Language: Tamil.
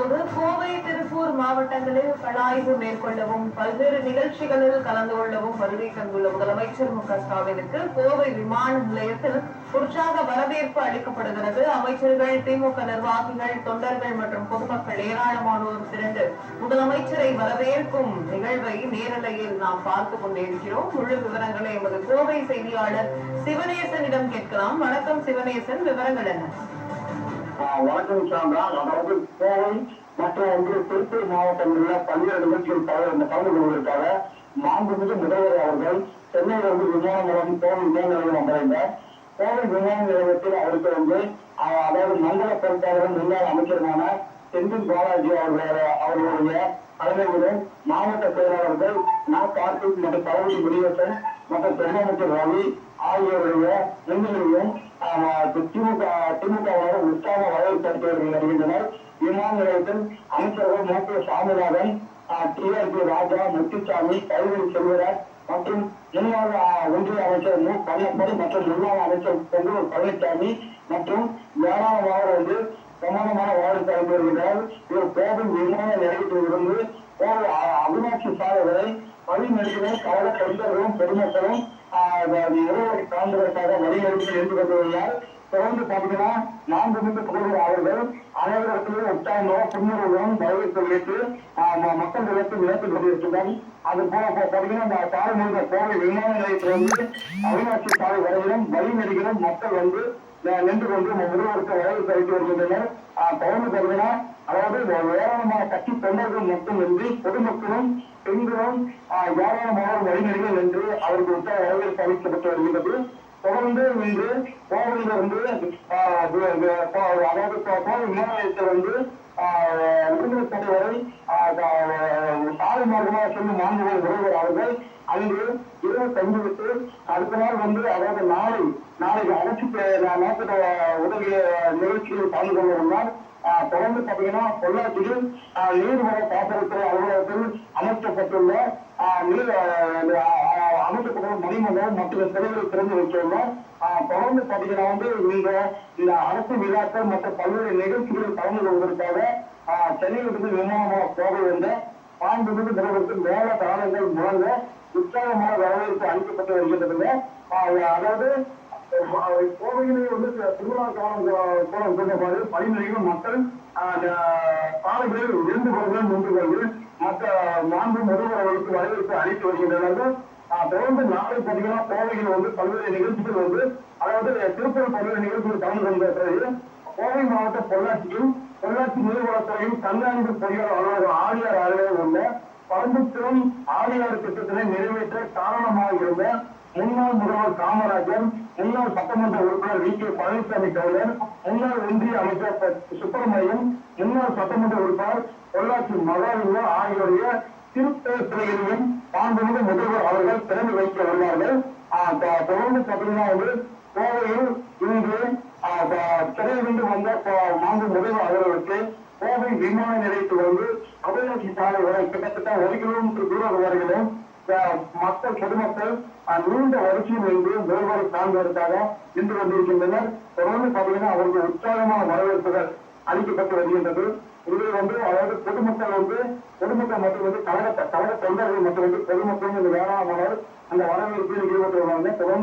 தற்போது கோவை, திருப்பூர் மாவட்டங்களில் களஆய்வு மேற்கொள்ளவும் பல்வேறு நிகழ்ச்சிகளில் கலந்து கொள்ளவும் வருகை தந்துள்ள முதலமைச்சர் மு.க.ஸ்டாலினுக்கு கோவை விமான நிலையத்தில் உற்சாக வரவேற்பு அளிக்கப்படுகிறது. அமைச்சர்கள், திமுக நிர்வாகிகள், தொண்டர்கள் மற்றும் பொதுமக்கள் ஏராளமானோர் திரண்டு முதலமைச்சரை வரவேற்கும் நிகழ்வை நேரலையில் நாம் பார்த்துக் கொண்டிருக்கிறோம். முழு விவரங்களை எமது கோவை செய்தியாளர் சிவனேசனிடம் கேட்கலாம். வணக்கம் சிவனேசன், விவரங்கள் என்ன? வணக்கம் சாந்தா. அதாவது கோவை மற்றும் திருப்பூர் மாவட்டங்களில் பல்வேறு நிகழ்ச்சிகள் கலந்து கொள்வதற்காக மாண்புமிகு முதல்வர் அவர்கள் சென்னையில் விமான மூலம் கோவை விமான நிலையம் வந்தடைந்தார். கோவை விமான நிலையத்தில் அவருக்கு அதாவது மண்டல பொறுப்பாளரும் முன்னாள் அமைச்சருமான செந்தில் பாலாஜி அவர்களுடைய தலைமையிலும் மாவட்ட செயலாளர்கள் கார்த்திக் மற்றும் தளபதி முருகேசன் மற்றும் துணை அமைச்சர் ரவி ஆகியோருடைய முன்னிலையும் திமுகவினர் உற்சாக வரவேற்பு வருகின்றனர். விமான நிலையத்தில் அமைச்சர்கள் மு.க. சாமிநாதன், டி.ஆர்.பி. ராஜா, முத்துசாமி, கல்வி செல்வராஜ் மற்றும் முன்னாள் ஒன்றிய அமைச்சர் மு. கண்ணப்பன் மற்றும் முன்னாள் அமைச்சர் பொங்கலூர் பழனிசாமி மற்றும் ஏராளமானவர் பிரமாணமான வரவேற்பு அளித்து வருகின்றனர். இவர் கோவை விமான நிலையத்தில் இருந்து கோவை அவினாட்சி சாலை வரை வழிநெடுகிலும் கழக தொண்டர்களும் பொதுமக்களும் இரவு காண்பதற்காக வழிநெடுப்பில் இருந்து கொண்டுள்ளார். தொடர்ந்து பார்த்தீங்கன்னா மாண்புமிகு முதல்வர் அவர்கள் அனைவருக்கும் உற்சாகமாக புன்முறுவலும் வரவேற்பு வைத்து மக்கள் நிலத்தில் நிலைத்துக் கொண்டிருக்கின்றனர். அது போல பார்த்தீங்கன்னா இந்த சாலை முழுக்க கோவை விமான நிலையத்திலிருந்து அவினாட்சி சாலை வரையிலும் வழிநெடுகிலும் மக்கள் நின்று கொண்டு முதல்வருக்கு வரவேற்பு அளித்து வருகின்றனர். தொடர்ந்து பார்த்தீங்கன்னா அதாவது ஏராளமான கட்சி தொண்டர்கள் மட்டுமின்றி பொதுமக்களும் பெண்களும் ஏராளமானோர் வழிநெடுகள் என்று அவருக்கு உற்சாக வரவேற்பு அளிக்கப்பட்டு வருகின்றது. தொடர்ந்து இன்று கோவையிலிருந்து அதாவது கோவை விமான நிலையத்திலிருந்து உடுமலைப்பேட்டை வரை சாலை மார்க்கமாக செல்லும் மாண்புமிகு முதல்வர் அவர்கள் அங்கு இரவு தங்கிவிட்டு அடுத்த நாள் அதாவது நாளைக்கு அரசு நோக்கிட்ட உதவி நிகழ்ச்சியில் கலந்து கொள்ள உள்ளார். தொடர்ந்து பார்த்தீங்கன்னா பொள்ளாச்சியில் நீர்வள பாசனத்துறை அலுவலகத்தில் அமைக்கப்பட்டுள்ள மணிமண்டபம் மற்றும் சிலைகளை திறந்து வைத்துள்ளார். தொடர்ந்து பார்த்தீங்கன்னா இந்த அரசு விழாக்கள் மற்றும் பல்வேறு நிகழ்ச்சிகளில் கலந்து கொள்வதற்காக சென்னையிலிருந்து விமானமாக கோவை வந்த மாண்புமிகு முதல்வருக்கு மேல தாளங்கள் முழங்க உற்சாகமான வரவேற்பு அளிக்கப்பட்டு வருகின்றது. அதாவது கோவையிலே திருவிழா காலம் கொண்டபாடு பணிநிலைகள் மக்கள் சாலைகளில் 2 பேர்கள் 3 பேர்கள் மற்ற 4 முதல்வர் அவர்களுக்கு வரவேற்பு அளித்து வருகின்றனர். தொடர்ந்து நாளை பார்த்தீங்கன்னா கோவையில் பல்வேறு நிகழ்ச்சிகள் அதாவது திருப்பூர் பல்வேறு நிகழ்ச்சிகள் கலந்து கொண்ட பிறகு கோவை மாவட்ட பொள்ளாச்சி நீர்வளத்துறையும் கண்காணிப்பு பொறியாளர் அலுவலகம் ஆடியார் அலுவலகம் உள்ள பரம்புத்திரம் ஆடியார் திட்டத்தினை நிறைவேற்ற காரணமாக இருந்த முன்னாள் முதல்வர் காமராஜர், முன்னாள் சட்டமன்ற உறுப்பினர் வி.கே. பழனிசாமி கவுண்டர், முன்னாள் ஒன்றிய அமைச்சர் சுப்பிரமணியம், முன்னாள் சட்டமன்ற உறுப்பினர் பொள்ளாச்சி மகாலிங்கம் ஆகியோருடைய திருத்தலைகளையும் மாண்புமிகு முதல்வர் அவர்கள் திறந்து வைக்க உள்ளார்கள். தொடர்ந்து பார்த்தீங்கன்னா கோவையில் இன்று சிறையிலிருந்து வந்த மாண்பு முதல்வர் அவர்களுக்கு கோவை விமான நிலையத்தில் அவினாட்சி சாலை வரை கிட்டத்தட்ட 1 கிலோமீட்டர் தூரம் வரையிலும் மக்கள் பொதுமக்கள் நீண்ட வரிசையில் முதல்வரை காண்பதற்காக நின்று கொண்டிருக்கின்றனர். தொடர்ந்து பார்த்தீங்கன்னா அவருக்கு உற்சாகமான வரவேற்புகள் அளிக்கப்பட்டு வருகின்றது. இதில் அதாவது பொதுமக்கள் மற்றும் கழக தொண்டர்கள் மற்றும் பொதுமக்கள் ஏராளமானவர் அந்த வரவேற்பில் ஈடுபட்டு வருவாங்க. தொடர்ந்து